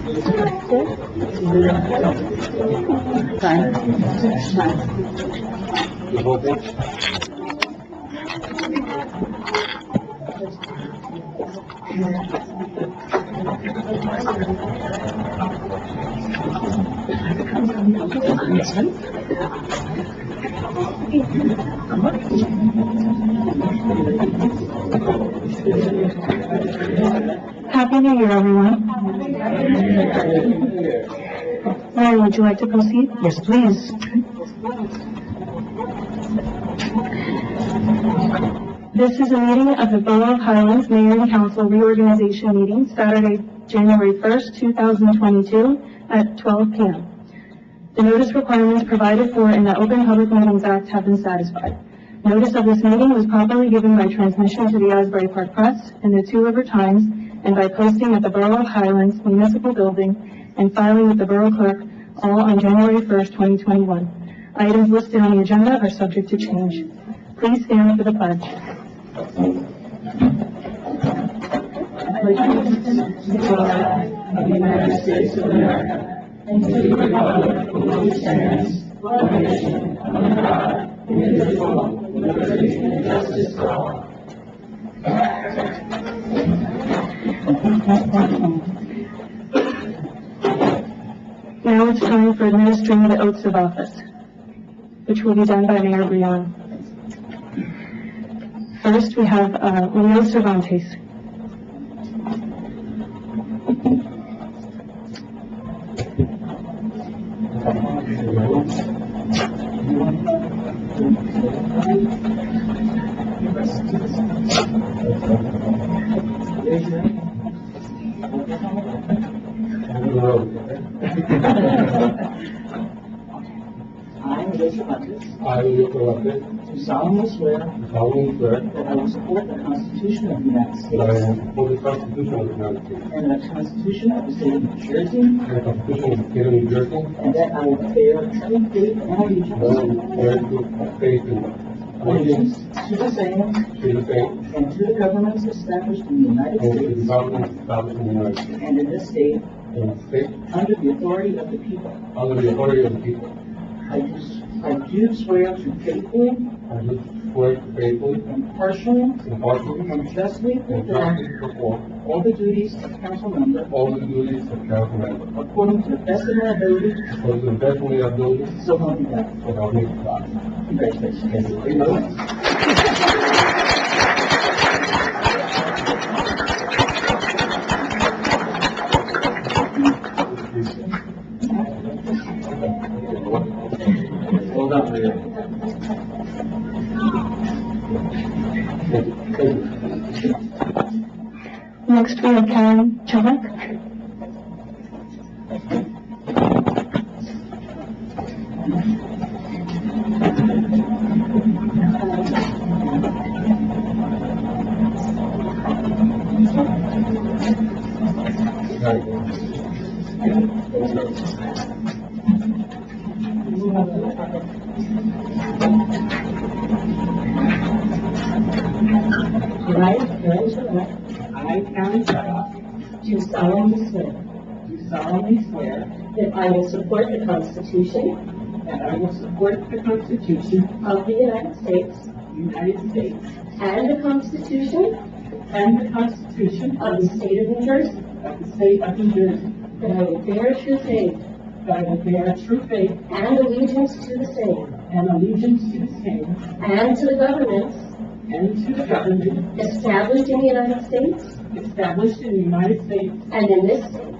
The whole thing? Happy New Year, everyone. Larry, would you like to proceed? Yes, please. This is a meeting of the Borough of Highlands Mayor and Council Reorganization meeting, Saturday, January 1st, 2022 at 12 p.m. The notice requirements provided for in the Open Public Meetings Act have been satisfied. Notice of this meeting was properly given by transmission to the Asbury Park Press and the Two River Times and by posting at the Borough of Highlands Municipal Building and filing with the Borough Clerk, all on January 1st, 2021. Items listed on the agenda are subject to change. Please stand for the pledge. To the flag of the United States of America and to the republic for which it stands, one nation, under God, indivisible, with liberty and justice for all. Now it's time for administering the oaths of office, which will be done by Mayor Brion. First, we have Leo Cervantes. I, Leo Cervantes, Do solemnly swear that that I will support the Constitution of the United I States will support the Constitution of the United States and the Constitution of the State of New Jersey, and the Constitution of the State of New Jersey, and that I will bear true faith and and allegiance bear true faith and allegiance to the same to the same and to the governments established in the United and to the States government established in the United States and in this state and the state under the authority of the people. under the authority of the people. I do swear to faithfully, I do swear to faithfully, impartially, impartially, and justly and perform justly perform all the duties of council member all the duties of council member according to the best of my ability, according to the best of my ability, so help me God. so help me God. Congratulations. Hold on, Mayor. Thank you. Next, we have Karen Chubbuck. I, Karen Chubbuck, Do solemnly swear that I will support the Constitution that I will support the Constitution of the United States of the United States and the Constitution and the Constitution of the State of New Jersey, of the State of New Jersey, that I will bear true faith that I will bear true faith and allegiance to the same and allegiance to the same and to the governments and to the government established in the United States established in the United States and in this state,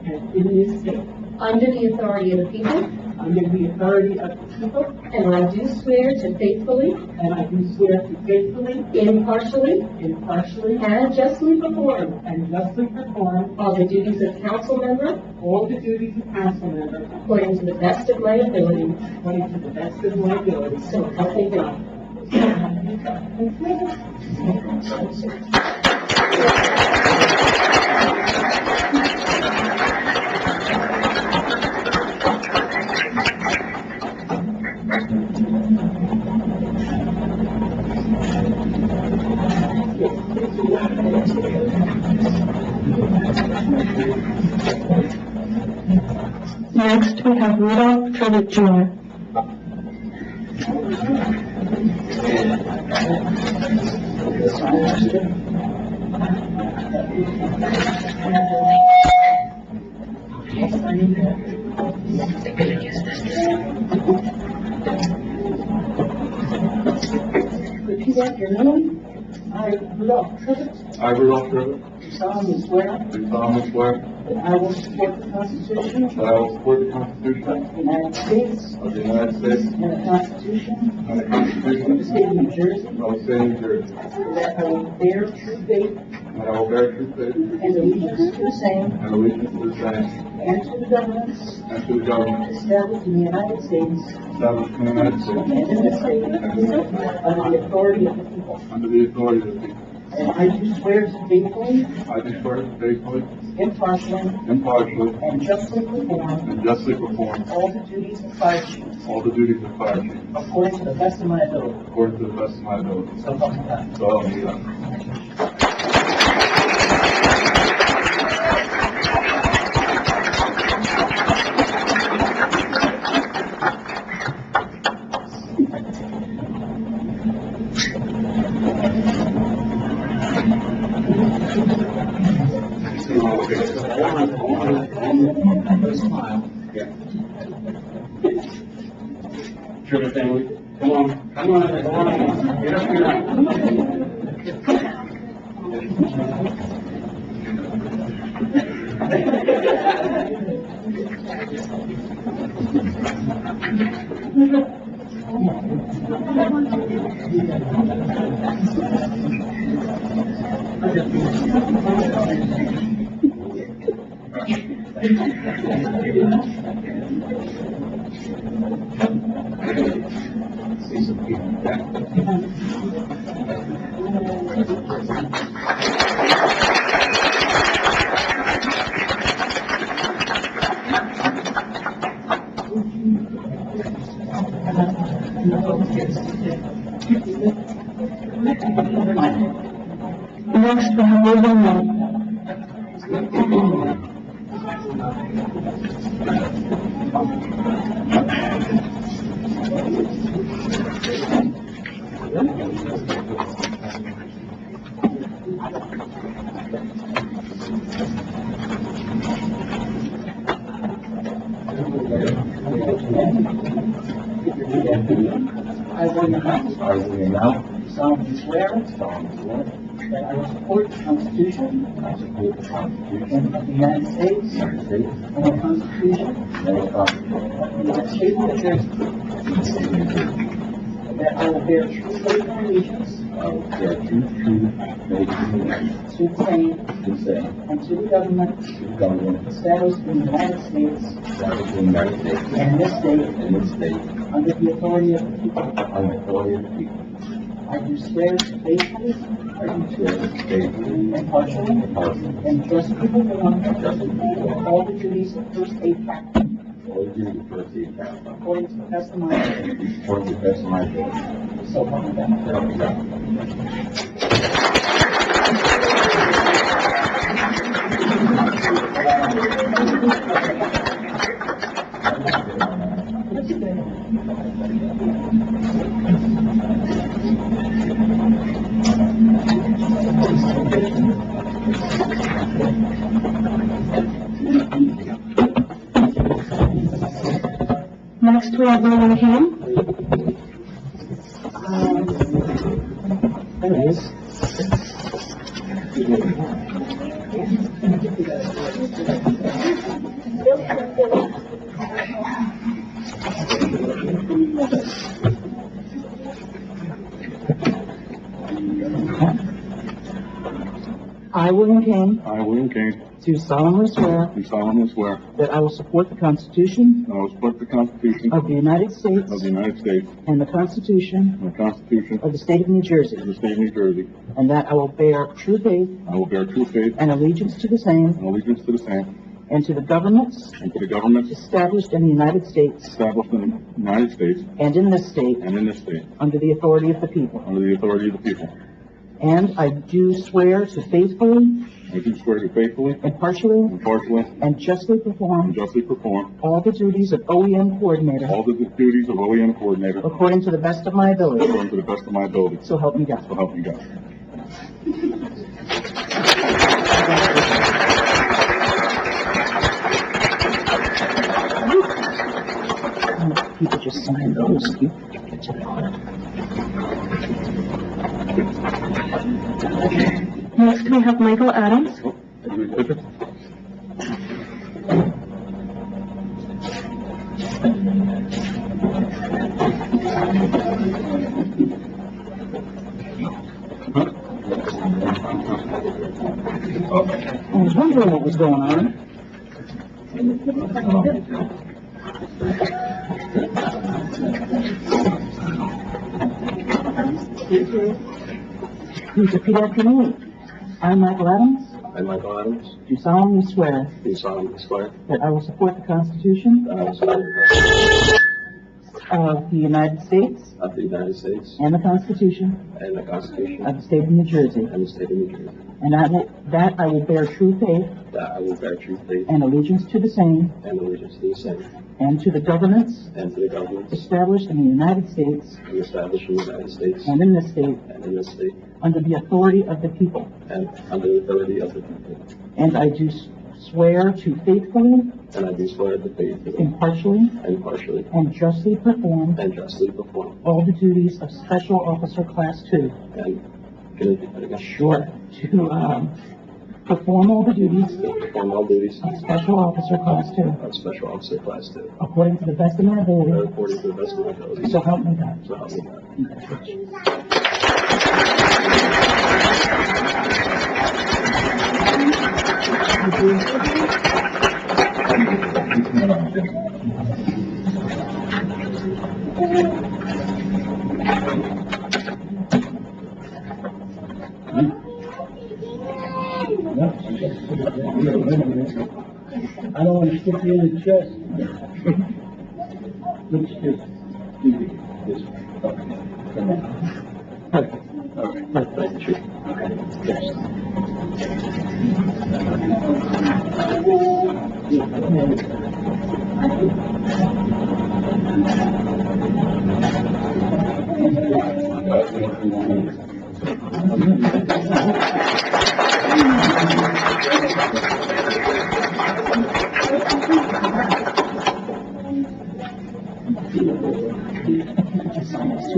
and in this state, under the authority of the people, under the authority of the people, and I do swear to faithfully, and I do swear to faithfully, impartially, impartially, and justly perform and justly perform all the duties of council member all the duties of council member according to the best of my ability, according to the best of my ability. so help me God. Next, we have Rudolph Trivett Jr. Repeat after me. I, Rudolph Trivett, I, Rudolph Trivett, do solemnly swear do solemnly swear that I will support the Constitution that I will support the Constitution of the United States of the United States and the Constitution and the of the Constitution State of New Jersey, of the State of New Jersey, that I will bear true faith and that I will bear true faith and allegiance to the same and allegiance to the same and to the governments and to the government established in the United States established in the United States and in this state under the authority of the people. under the authority of the people. And I do swear to faithfully, I do swear to faithfully, impartially, impartially, and justly perform and justly perform all the duties of fire chief all the duties of fire chief according to the best of my ability. according to the best of my ability. So help me God. So help me God. Trivett family, come on, come on, come on, get up here. See some people back. Next, we have William May. I will not I will now solemnly swear solemnly swear that I will support the Constitution to support the Constitution of the United States of the United States and the Constitution and the Constitution of the State of New Jersey, of the State of New Jersey. that I will bear true faith and allegiance I will bear true faith and allegiance to the same to the same, and to the government to the government established in the United States established in the United States and in this state and this state under the authority of the people. under the authority of the people. I do swear to faithfully, I do swear to faithfully, impartially, impartially, and justly perform justly perform all the duties of first aid captain all the duties of first aid captain according to the best of my ability. according to the best of my ability. So help me God. So help me God. Next, we have William Ham. There it is. I, William King, I, William King, do solemnly swear do solemnly swear that I will support the Constitution that I will support the Constitution of the United States of the United States and the Constitution and the Constitution of the State of New Jersey, of the State of New Jersey. and that I will bear true faith I will bear true faith and allegiance to the same and allegiance to the same and to the governments and to the governments established in the United States established in the United States and in this state and in this state under the authority of the people. under the authority of the people. And I do swear to faithfully, I do swear to faithfully, impartially, impartially, and justly perform and justly perform all the duties of OEM coordinator all the duties of OEM coordinator according to the best of my ability. according to the best of my ability. So help me God. So help me God. People just sign those. You get to the clerk. Next, we have Michael Adams. Oh, can you flip it? I was wondering what was going on. Please repeat after me. I, Michael Adams, I, Michael Adams, do solemnly swear do solemnly swear that I will support the Constitution that I will support the of the United States Constitution of the United States and the Constitution and the Constitution of the State of New Jersey, and the State of New Jersey, and that I will bear true faith that I will bear true faith and allegiance to the same and allegiance to the same, and to the governments and to the governments established in the United States and established in the United States and in this state and in this state, under the authority of the people. and under the authority of the people. And I do swear to faithfully, And I do swear to faithfully, impartially, impartially, and justly perform and justly perform, all the duties of Special Officer Class 2. and can I do that again? Sure. To perform all the duties Perform all duties of Special Officer Class 2 of Special Officer Class 2, according to the best of my ability. according to the best of my ability. So help me God. So help me God. Congratulations. I don't want to stick you in the chest. Let's just do this. Perfect. All right. Thank you.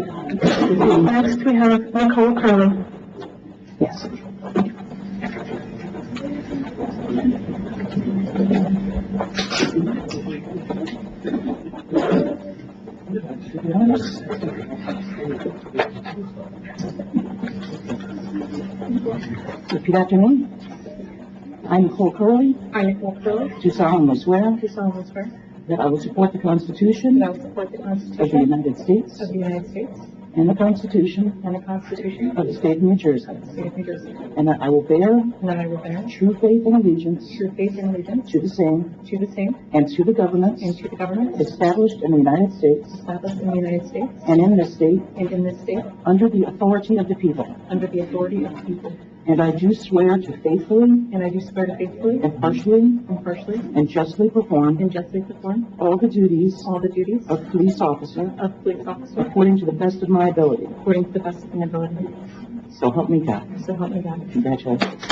Next, we have Nicole Curley. Yes. Repeat after me. I, Nicole Curley, I, Nicole Curley, do solemnly swear do solemnly swear that I will support the Constitution that I will support the of the Constitution United States of the United States and the Constitution and the Constitution of the State of New Jersey, of the State of New Jersey, and that I will bear and that I will bear true faith and allegiance true faith and allegiance to the same to the same and to the governments and to the government established in the United States established in the United States and in this state and in this state under the authority of the people. under the authority of the people. And I do swear to faithfully, And I do swear to faithfully, impartially, impartially, and justly perform and justly perform all the duties all the duties of police officer of police officer according to the best of my ability. according to the best of my ability. So help me God. So help me God. Congratulations.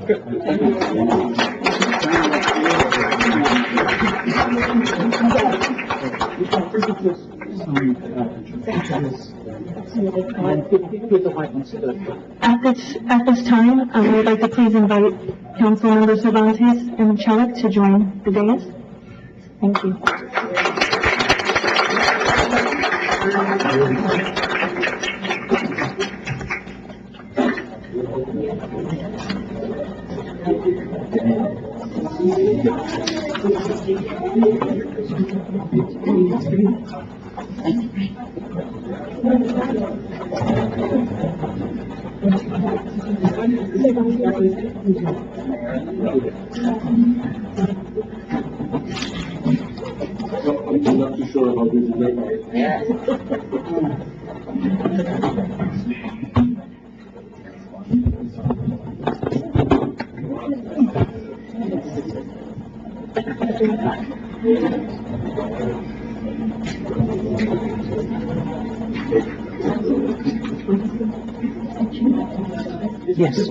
At this time, I would like to please invite Councilmember Cervantes and Chelik to join the dais. Thank you. I'm not too sure how this is going. Yes.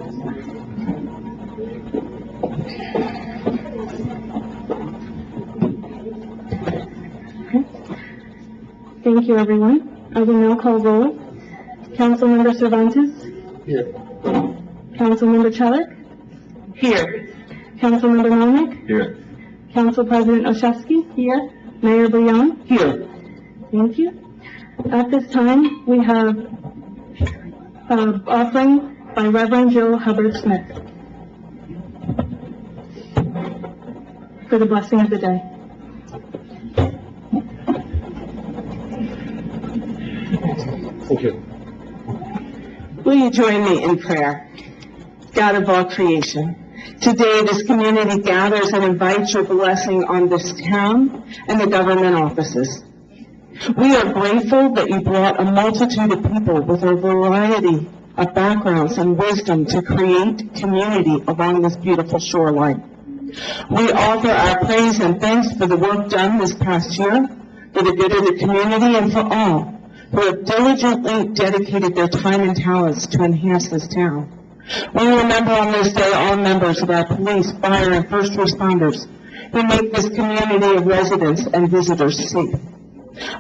Thank you, everyone. I will now call roll. Councilmember Cervantes? Here. Councilmember Chelik? Here. Councilmember Melnick? Here. Council President Oshevsky? Here. Mayor Bouillon? Here. Thank you. At this time, we have offering by Reverend Jill Hubbard Smith for the blessing of the day. Thank you. Will you join me in prayer? God of all creation, today this community gathers and invites your blessing on this town and the government offices. We are grateful that you brought a multitude of people with a variety of backgrounds and wisdom to create community along this beautiful shoreline. We offer our praise and thanks for the work done this past year, for the good of the community, and for all who have diligently dedicated their time and talents to enhance this town. We remember on this day all members of our police, fire, and first responders who make this community of residents and visitors safe.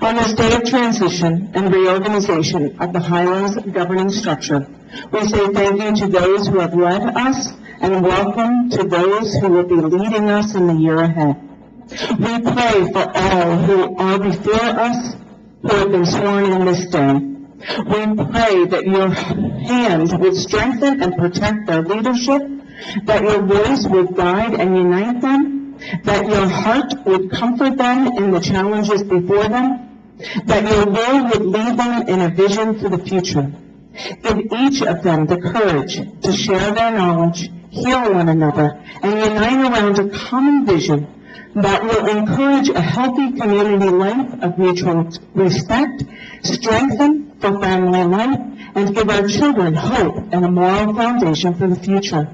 On this day of transition and reorganization of the Highlands governing structure, we say thank you to those who have led us and welcome to those who will be leading us in the year ahead. We pray for all who are before us who have been sworn in this day. We pray that your hand would strengthen and protect their leadership, that your voice would guide and unite them, that your heart would comfort them in the challenges before them, that your will would lead them in a vision for the future. Give each of them the courage to share their knowledge, heal one another, and unite around a common vision that will encourage a healthy community life of mutual respect, strengthen for family life, and give our children hope and a moral foundation for the future.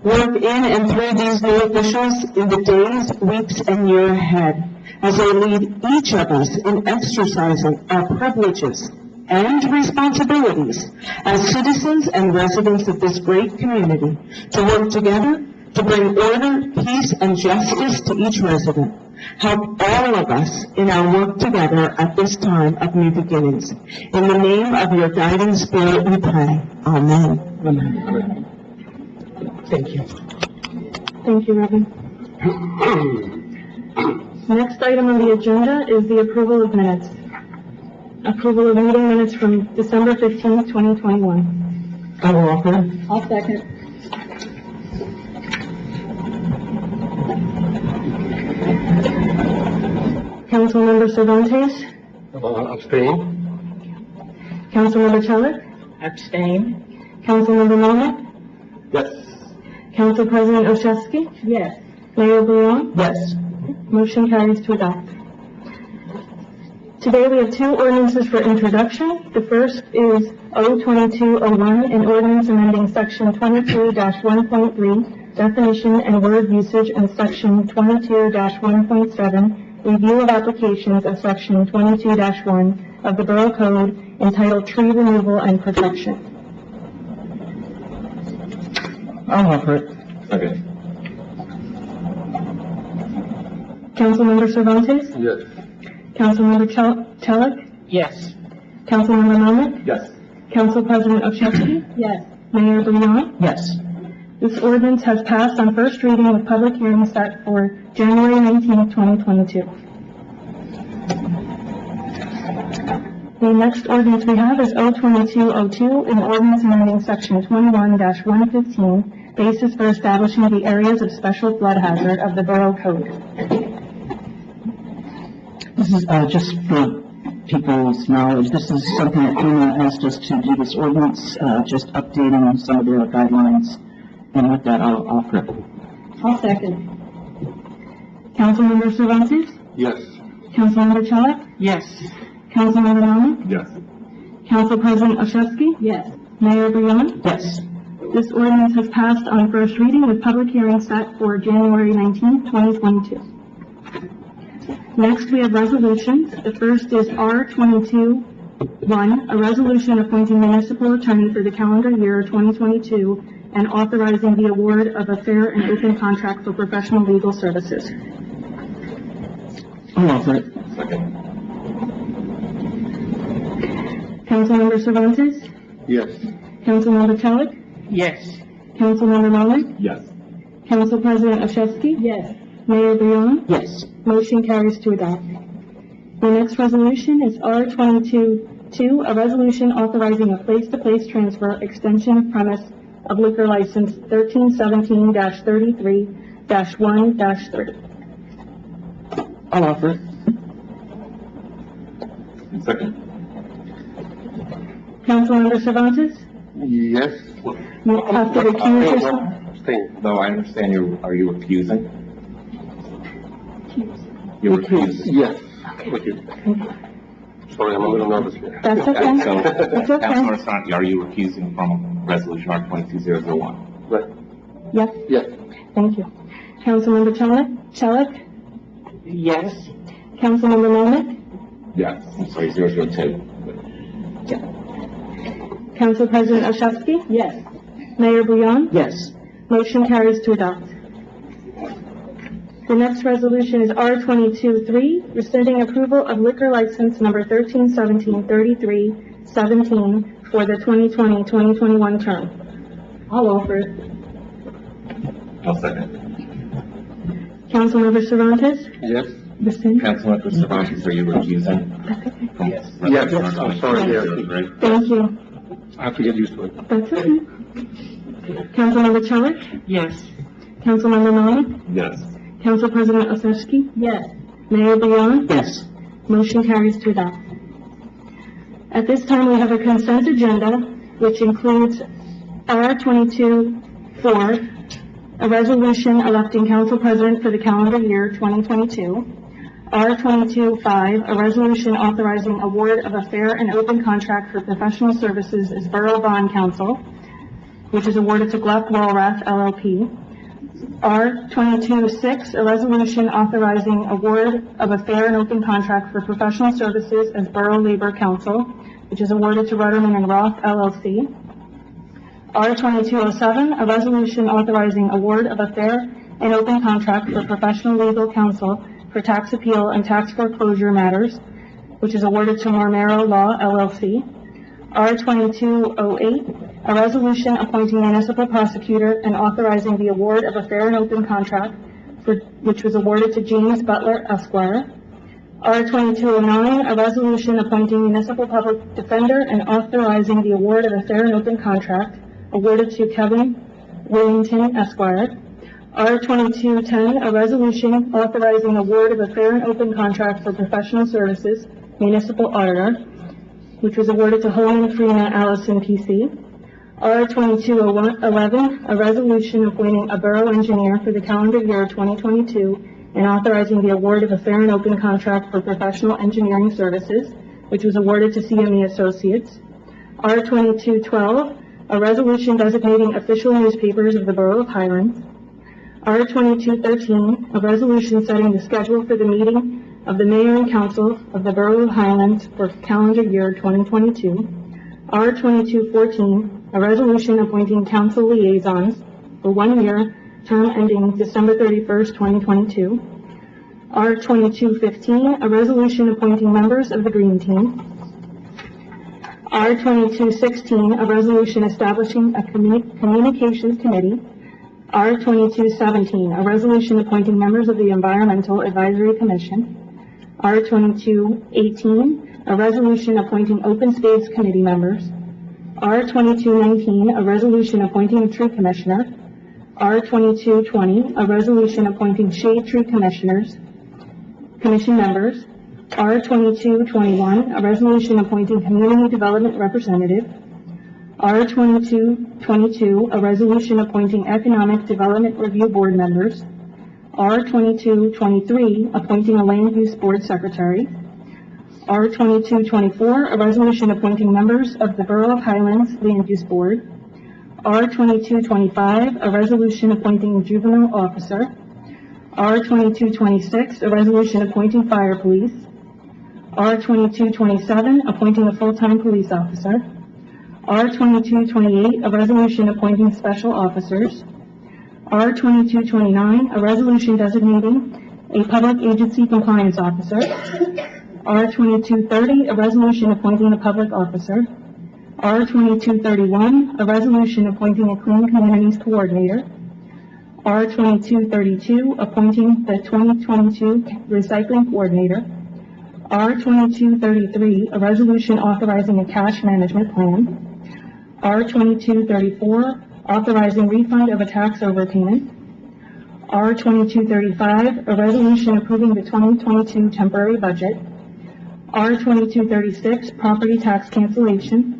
Work in and through these new officials in the days, weeks, and year ahead as they lead each of us in exercising our privileges and responsibilities as citizens and residents of this great community to work together to bring order, peace, and justice to each resident. Help all of us in our work together at this time of new beginnings. In the name of your guiding spirit we pray. Amen. Amen. Thank you. Thank you, Reverend. Next item on the agenda is the approval of minutes. Approval of meeting minutes from December 15th, 2021. I will offer. I'll second. Councilmember Cervantes? Abstain? Councilmember Chelik? Abstain. Councilmember Melnick? Yes. Council President Oshevsky? Yes. Mayor Bouillon? Yes. Motion carries to adopt. Today we have two ordinances for introduction. The first is O-2201, an ordinance amending section 22-1.3, definition and word usage, and section 22-1.7, review of applications of section 22-1 of the Borough Code entitled Tree Removal and Protection. I'll offer it. Second. Councilmember Cervantes? Yes. Councilmember Chelik? Yes. Councilmember Melnick? Yes. Council President Oshetsky? Yes. Mayor Brion? Yes. This ordinance has passed on first reading with public hearing set for January 19th, 2022. The next ordinance we have is O-2202, an ordinance amending section 21-115, basis for establishing the areas of special flood hazard of the Borough Code. This is, just for people's knowledge, this is something that FEMA asked us to do this ordinance, just updating some of their guidelines. And with that, I'll offer it. I'll second. Councilmember Cervantes? Yes. Councilmember Chelik? Yes. Councilmember Melnick? Yes. Council President Oshetsky? Yes. Mayor Brion? Yes. This ordinance has passed on first reading with public hearing set for January 19th, 2022. Next, we have resolutions. The first is R-22-1, a resolution appointing municipal attorney for the calendar year 2022 and authorizing the award of a fair and open contract for professional legal services. I'll offer it. Second. Councilmember Cervantes? Yes. Councilmember Chelik? Yes. Councilmember Melnick? Yes. Council President Oshetsky? Yes. Mayor Brion? Yes. Motion carries to adopt. The next resolution is R-22-2, a resolution authorizing a place-to-place transfer extension of premise of liquor license 1317-33-1-3. I'll offer it. Second. Councilmember Cervantes? Yes. You have to recuse yourself. Though I understand are you recusing? You're recusing? Yes. Sorry, I'm a little nervous here. That's okay. So, It's okay. Councilor Sarnti, are you recusing from Resolution R 22001? Right. Yes, Yes. thank you. Councilmember Chelik? Yes. Councilmember Melnick? Yes. I'm sorry, 002. Council President Oshetsky? Yes. Mayor Brion? Yes. Motion carries to adopt. The next resolution is R-22-3, rescinding approval of liquor license number 1317-33-17 for the 2020-2021 term. I'll offer it. I'll second. Councilmember Cervantes? Yes. Rescind? Councilmember Cervantes, are you recusing? That's okay. From Yes, Resolution R I'm sorry, yeah. 22003? Thank you. I have to get used to it. That's okay. Councilmember Chelik? Yes. Councilmember Melnick? Yes. Council President Oshetsky? Yes. Mayor Brion? Yes. Motion carries to adopt. At this time, we have a consent agenda, which includes R-22-4, a resolution electing council president for the calendar year 2022, R-22-5, a resolution authorizing award of a fair and open contract for professional services as Borough Bond Counsel, which is awarded to Gluck Walrath LLP, R-22-6, a resolution authorizing award of a fair and open contract for professional services as Borough Labor Counsel, which is awarded to Rudderman and Roth LLC. R-22-07, a resolution authorizing award of a fair and open contract for professional legal counsel for tax appeal and tax foreclosure matters, which is awarded to Marmero Law LLC. R-22-08, a resolution appointing municipal prosecutor and authorizing the award of a fair and open contract which was awarded to James Butler Esquire. R-2209, a resolution appointing municipal public defender and authorizing the award of a fair and open contract awarded to Kevin Willington Esquire. R-2210, a resolution authorizing award of a fair and open contract for professional services, municipal auditor, which was awarded to Holman Freeman Allison PC. R-2211, a resolution appointing a borough engineer for the calendar year 2022 and authorizing the award of a fair and open contract for professional engineering services, which was awarded to CME Associates. R-2212, a resolution designating official newspapers of the Borough of Highlands. R-2213, a resolution setting the schedule for the meeting of the Mayor and Council of the Borough of Highlands for calendar year 2022. R-2214, a resolution appointing council liaisons for 1 year term ending December 31st, 2022. R2215, a resolution appointing members of the Green Team. R2216, a resolution establishing a communications committee. R2217, a resolution appointing members of the Environmental Advisory Commission. R2218, a resolution appointing open space committee members. R2219, a resolution appointing a tree commissioner. R2220, a resolution appointing shade tree commission members. R2221, a resolution appointing community development representative. R2222, a resolution appointing economic development review board members. R2223, appointing a land use board secretary. R2224, a resolution appointing members of the Borough of Highlands Land Use Board. R2225, a resolution appointing a juvenile officer. R2226, a resolution appointing fire police. R2227, appointing a full-time police officer. R2228, a resolution appointing special officers. R2229, a resolution designating a public agency compliance officer. R2230, a resolution appointing a public officer. R2231, a resolution appointing a Clean Communities Coordinator. R2232, appointing the 2022 Recycling Coordinator. R2233, a resolution authorizing a cash management plan. R2234, authorizing refund of a tax overpayment. R2235, a resolution approving the 2022 temporary budget. R2236, property tax cancellation.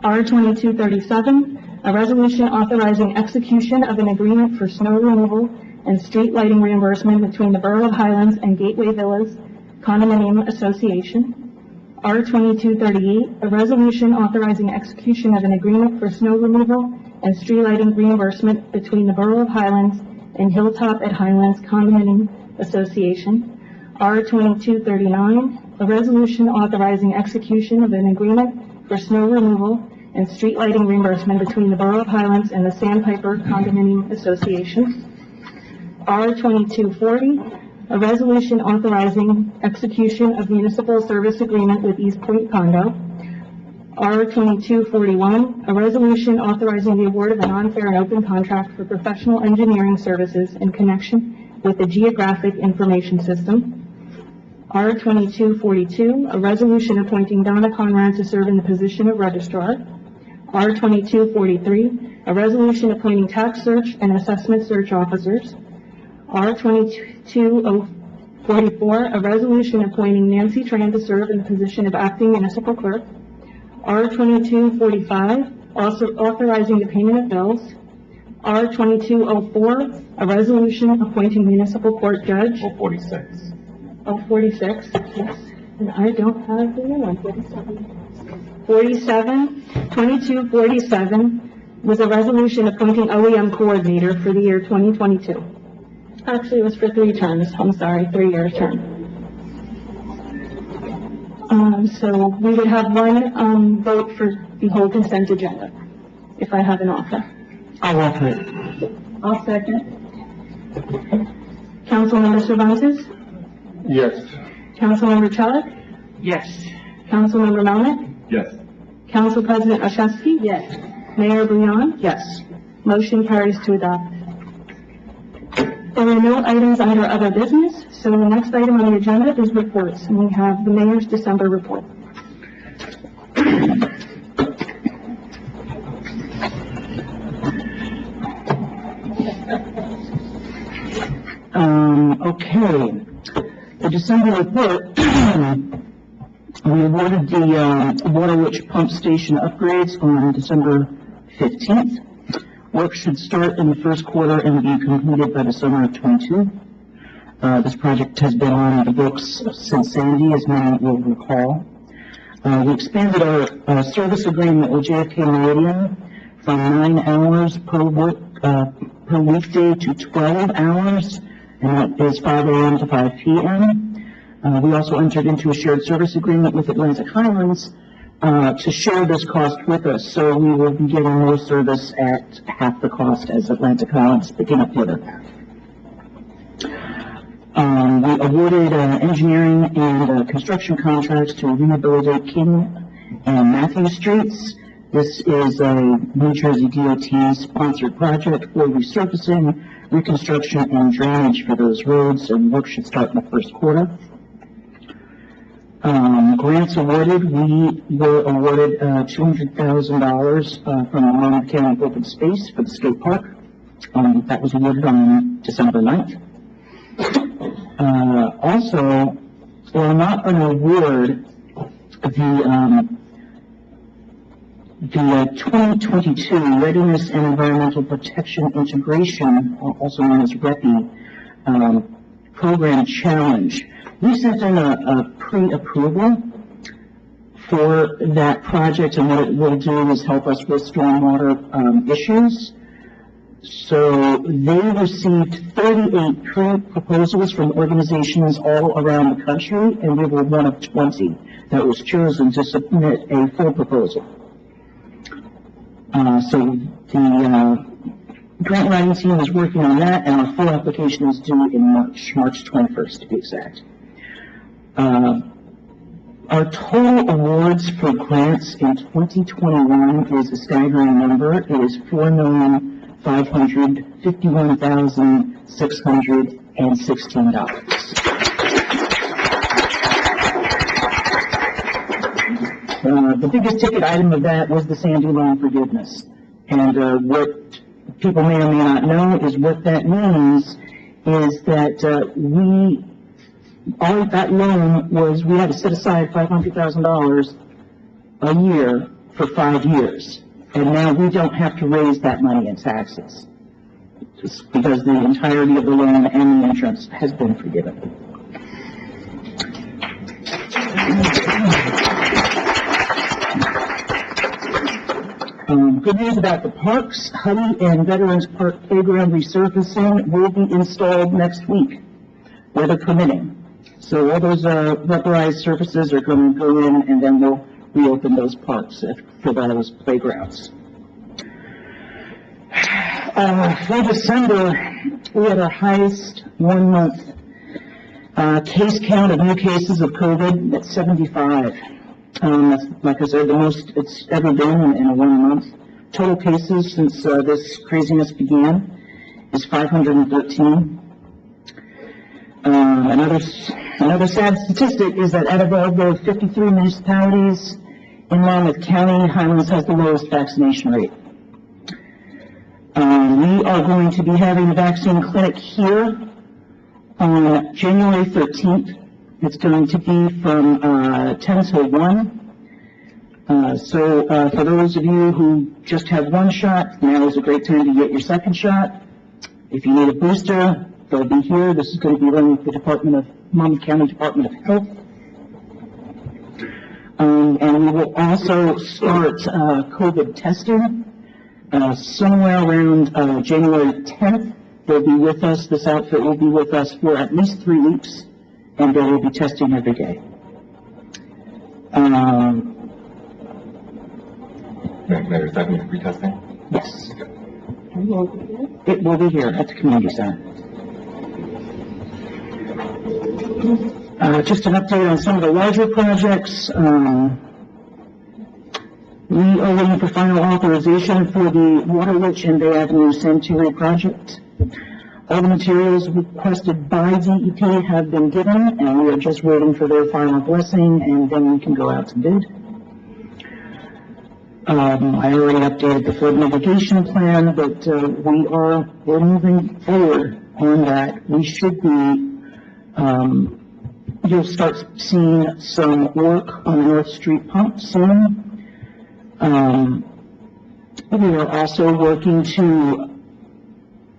R2237, a resolution authorizing execution of an agreement for snow removal and street lighting reimbursement between the Borough of Highlands and Gateway Villas Condominium Association. R2238, a resolution authorizing execution of an agreement for snow removal and street lighting reimbursement between the Borough of Highlands and Hilltop at Highlands Condominium Association. R2239, a resolution authorizing execution of an agreement for snow removal and street lighting reimbursement between the Borough of Highlands and the Sandpiper Condominium Association. R2240, a resolution authorizing execution of municipal service agreement with East Point Condo. R2241, a resolution authorizing the award of a non-fair and open contract for professional engineering services in connection with the Geographic Information System. R2242, a resolution appointing Donna Conrad to serve in the position of registrar. R2243, a resolution appointing tax search and assessment search officers. R2244, a resolution appointing Nancy Tran to serve in the position of acting municipal clerk. R2245, also authorizing the payment of bills. R2204, a resolution appointing municipal court judge. 46. 46, yes, and I don't have the new one, 2247 was a resolution appointing OEM coordinator for the year 2022. Actually, it was for 3 terms, I'm sorry, 3-year term. So we would have one, vote for the whole consent agenda, if I have an offer. I'll offer it. I'll second. Councilmember Cervantes? Yes. Councilmember Chelik? Yes. Councilmember Melnick? Yes. Council President Oshesky? Yes. Mayor Bouillon? Yes. Motion carries to adopt. There are no items under other business, so the next item on the agenda is reports, and we have the mayor's December report. Okay. The December report, we awarded the Waterwitch pump station upgrades on December 15th. Work should start in the first quarter and be completed by the summer of 22. This project has been on the books since Sandy, as many will recall. We expanded our service agreement with JFK Meridian from 9 hours per weekday to 12 hours, and that is 5 a.m. to 5 p.m. We also entered into a shared service agreement with Atlantic Highlands to share this cost with us, so we will be getting more service at half the cost as Atlantic Highlands, picking up the other half. We awarded engineering and construction contracts to rehabilitate King and Matthew Streets. This is a New Jersey DOT sponsored project for resurfacing, reconstruction, and drainage for those roads, and work should start in the first quarter. Grants awarded, we were awarded $200,000 from the Monmouth County Open Space for the skate park. That was awarded on December 9th. Also, well, not an award, the 2022 Readiness and Environmental Protection Integration, also known as REPI, Program Challenge. We sent in a pre-approval for that project, and what it will do is help us with stormwater issues. So they received 38 proposals from organizations all around the country, and we were one of 20 that was chosen to submit a full proposal. So the grant writing team is working on that, and our full application is due in March 21st to be exact. Our total awards for grants in 2021 is a staggering number. It is $4,551,616. The biggest ticket item of that was the Sandy loan forgiveness. And what people may or may not know is what that means is that all of that loan was, we had to set aside $500,000 a year for 5 years. And now we don't have to raise that money in taxes, just because the entirety of the loan and the interest has been forgiven. Good news about the parks. Huddy and Veterans Park Playground resurfacing will be installed next week, weather permitting. So all those rubberized surfaces are going to go in, and then we'll reopen those parks for those playgrounds. For December, we had our highest 1 month case count of new cases of COVID at 75. That's, like I said, the most it's ever been in 1 month. Total cases since this craziness began is 513. Another sad statistic is that out of all the 53 municipalities in Monmouth County, Highlands has the lowest vaccination rate. We are going to be having a vaccine clinic here on January 13th. It's going to be from 10 to 1. So for those of you who just have one shot, now is a great time to get your second shot. If you need a booster, they'll be here. This is going to be run with the Monmouth County Department of Health. And we will also start COVID testing somewhere around January 10th. They'll be with us. This outfit will be with us for at least 3 weeks, and they will be testing every day. Mayor, is that going to be testing? Yes. It will be here at the community center. Just an update on some of the larger projects. We are waiting for final authorization for the Water Witch and Bay Avenue Sanitary project. All the materials requested by DEP have been given, and we are just waiting for their final blessing, and then we can go out to bid. I already updated the flood mitigation plan, but we're moving forward on that. We should be, you'll start seeing some work on the North Street pump soon. We are also working to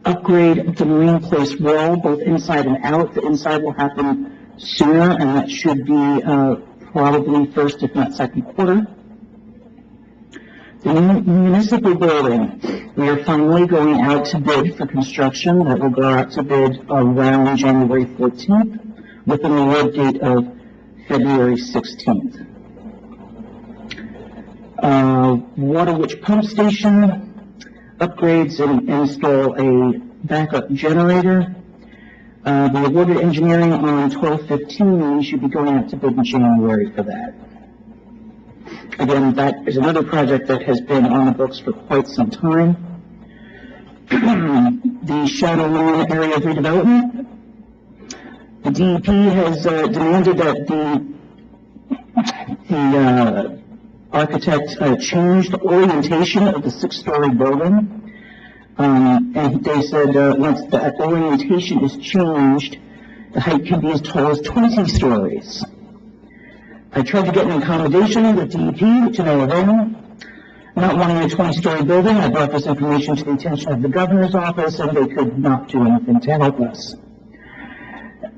upgrade the Marine Place wall, both inside and out. The inside will happen sooner, and that should be probably first, if not second quarter. The municipal building, we are finally going out to bid for construction. That will go out to bid around January 14th with an award date of February 16th. Waterwich Pump Station upgrades and install a backup generator. We awarded engineering on 12/15, and we should be going out to bid in January for that. Again, that is another project that has been on the books for quite some time. The Shadow Lawn area of redevelopment. The DEP has demanded that the architect change the orientation of the 6-story building. And they said once that orientation is changed, the height can be as tall as 20 stories. I tried to get an accommodation with DEP to no avail. Not wanting a 20-story building, I brought this information to the attention of the governor's office, and they could not do anything to help us.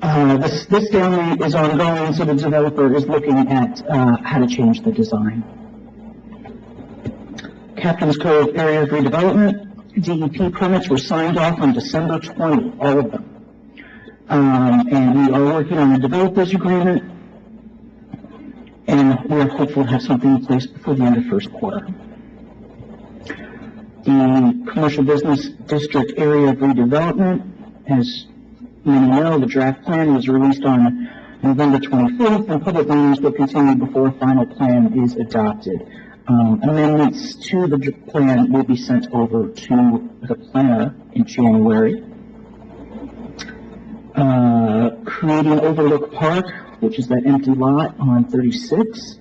This stalemate is ongoing, so the developer is looking at how to change the design. Captain's Cove area of redevelopment. DEP permits were signed off on December 20, all of them. And we are working on a developer's agreement, and we are hopeful to have something in place before the end of first quarter. The commercial business district area of redevelopment, as many know, the draft plan was released on November 24th, and public meetings will continue before a final plan is adopted. Amendments to the plan will be sent over to the planner in January. Creating Overlook Park, which is that empty lot on 36.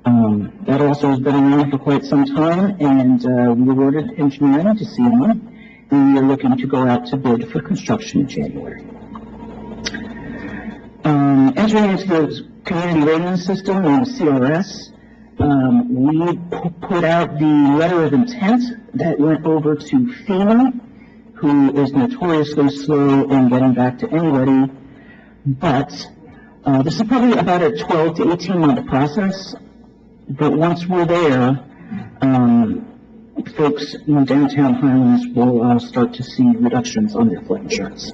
That also has been around for quite some time, and we awarded engineering to CMA, and we are looking to go out to bid for construction in January. Entering into the community rating system, or the CRS, we put out the letter of intent that went over to FEMA, who is notoriously slow in getting back to anybody, but this is probably about a 12 to 18 month process, but once we're there, folks in downtown Highlands will start to see reductions on their flood insurance.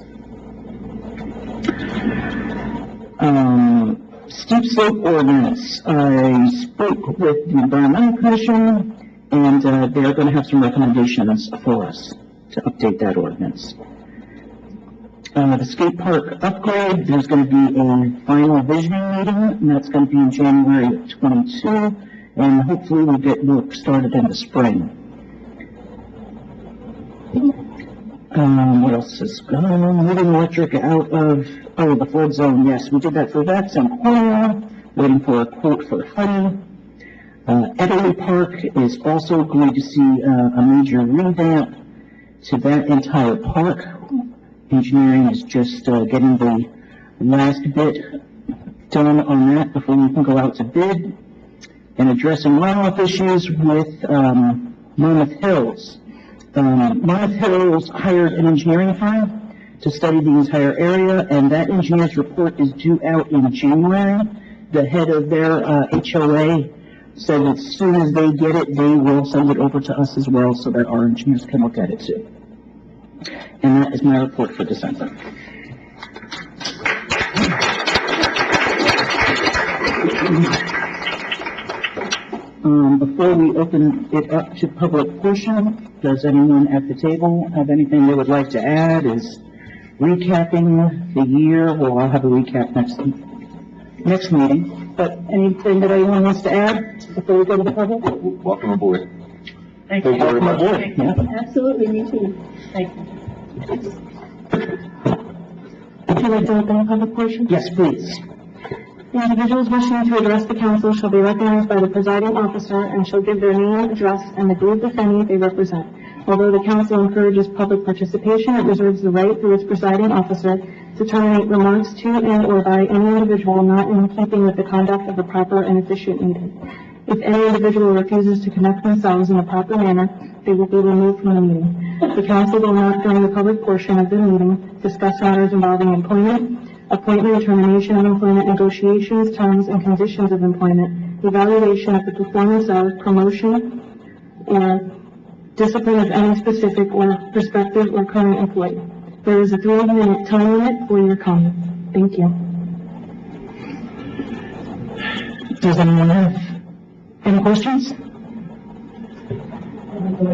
Steep slope ordinance. I spoke with the Environmental Commission, and they are going to have some recommendations for us to update that ordinance. The skate park upgrade, there's going to be a final visioning meeting, and that's going to be in January of 22, and hopefully we'll get work started in the spring. What else is moving electric out of, the flood zone? Yes, we did that for Vex and Cornwall, waiting for a quote for Honey. Ederly Park is also going to see a major revamp to that entire park. Engineering is just getting the last bit done on that before we can go out to bid. And addressing runoff issues with Monmouth Hills. Monmouth Hills hired an engineering firm to study the entire area, and that engineer's report is due out in January. The head of their HOA said as soon as they get it, they will send it over to us as well so that our engineers can look at it too. And that is my report for December. Before we open it up to public portion, does anyone at the table have anything they would like to add? Is recapping the year? Well, I'll have a recap next meeting. But anything that anyone wants to add before we go to the public? Welcome aboard. Thank Thank you very much. Yeah. Absolutely, me too. Thank you. Would you like to open the public portion? Yes, please. Individuals wishing to address the council shall be recognized by the presiding officer and shall give their name, address, and the group, if any, they represent. Although the council encourages public participation, it reserves the right through its presiding officer to terminate remarks to and or by any individual not in keeping with the conduct of a proper and efficient meeting. If any individual refuses to conduct themselves in a proper manner, they will be removed from the meeting. The council will not, during the public portion of the meeting, discuss matters involving employment, appointment, termination of employment, negotiations, terms, and conditions of employment, evaluation of the performance of, promotion, or discipline of any specific or prospective or current employee. There is a 3-minute time limit for your comment. Thank you. Does anyone have any questions? Anna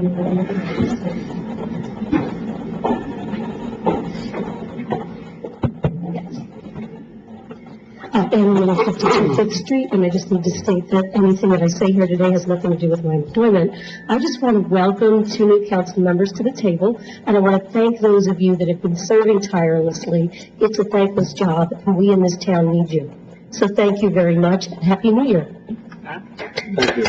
Little, 52 Fifth Street, and I just need to state that anything that I say here today has nothing to do with my employment. I just want to welcome 2 new council members to the table, and I want to thank those of you that have been serving tirelessly. It's a thankless job, and we in this town need you. So thank you very much, and Happy New Year. Thank you.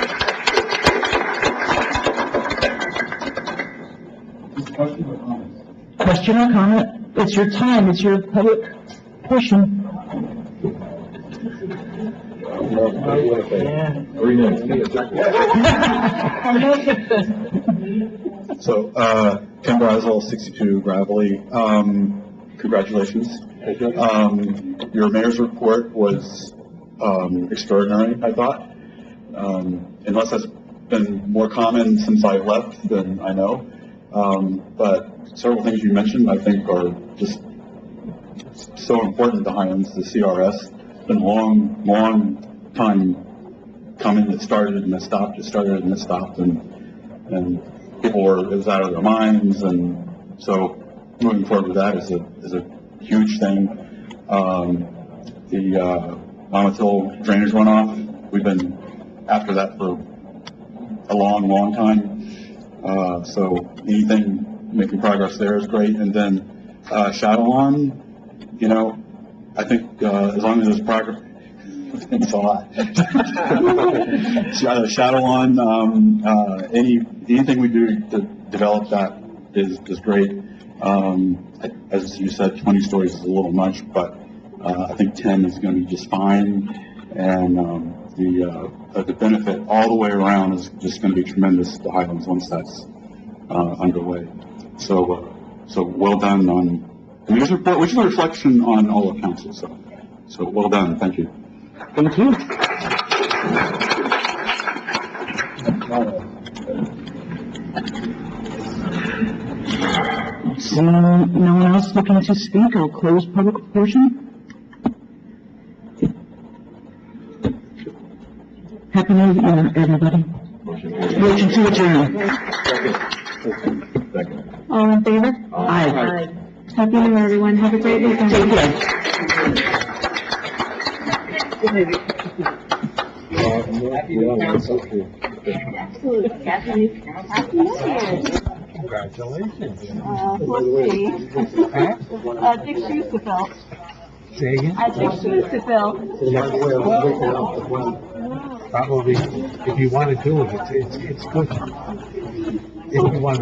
Question or comments? Question or comment? It's your time, it's your public portion. 3 minutes. So, Ken Brazel, 62 Gravely. Congratulations. Thank you. Your mayor's report was extraordinary, I thought. Unless that's been more common since I left than I know. But several things you mentioned, I think, are just so important to Highlands, the CRS. It's been a long time coming. It started and it stopped. It started and it stopped, and it was out of their minds. And so moving forward with that is a huge thing. The Monmouth drainage runoff, we've been after that for a long time. So anything making progress there is great. And then shadow lawn, I think as long as there's progress, it's a lot. Shadow lawn, anything we do to develop that is great. As you said, 20 stories is a little much, but I think 10 is going to be just fine. And the benefit all the way around is just going to be tremendous to Highlands once that's underway. So well done on the mayor's report, which is a reflection on all of council. So well done. Thank you. Thank you. So, no one else looking to speak? I'll close public portion. Happy New Year, everybody. Motion to adjourn. All in favor? Aye. Happy New Year, everyone. Have a great weekend. Take care. Congratulations. Let's see. Dick shoes to fill. Say again? Dick shoes to fill. Probably, if you want to do it, it's good. If you want